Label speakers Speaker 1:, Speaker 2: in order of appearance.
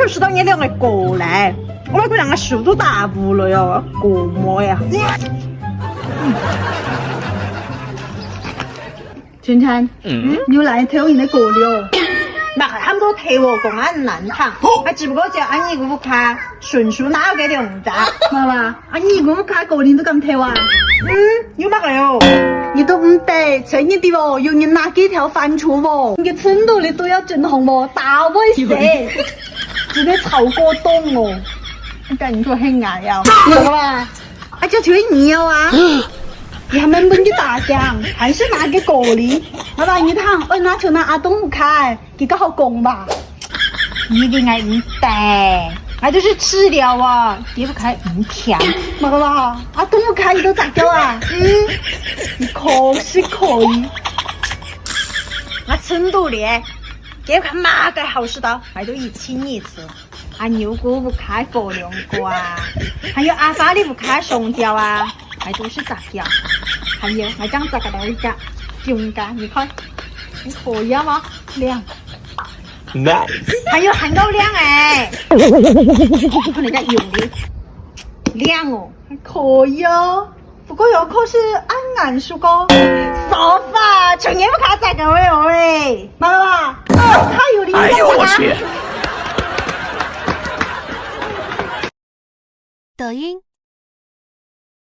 Speaker 1: 是到你两个过来，我们这两个速度大步了哟，过么呀？
Speaker 2: 晨晨，你又来偷人的过了哦。
Speaker 1: 那他们都推我公安难躺，还只不过叫俺一个卡顺序哪个的用的？
Speaker 2: 妈妈，啊你一个卡过年都咁偷啊？
Speaker 1: 有哪个哟？
Speaker 2: 你都唔得，趁你的哦，有人拿几条犯错哦，你成都的都要整红哦，大威胁，真的超过冬哦，
Speaker 1: 感觉很爱呀，
Speaker 2: 那个吧，啊就推你了啊。你还没问你大奖，还是拿给过的？妈妈，你躺，我拿就拿阿东不开，这个好讲吧？
Speaker 1: 一定爱唔得，那就是吃掉啊，离不开唔甜。
Speaker 2: 妈妈，阿东不开你都咋搞啊？你可是可以。
Speaker 1: 那成都的，给看哪个好事到，还都一请一次。阿牛哥不开佛龙哥啊，还有阿发的不开熊雕啊，还都是咋搞？还有还讲这个东西讲勇敢，你看，你可以吗？亮。
Speaker 3: Nice。
Speaker 1: 还有汉高亮哎，看人家用的亮哦，
Speaker 2: 还可以哦。不过有可是暗输高，
Speaker 1: 说法去年不看这个喂，
Speaker 2: 妈妈，他有的。
Speaker 3: 哎呦我去！
Speaker 4: 抖音。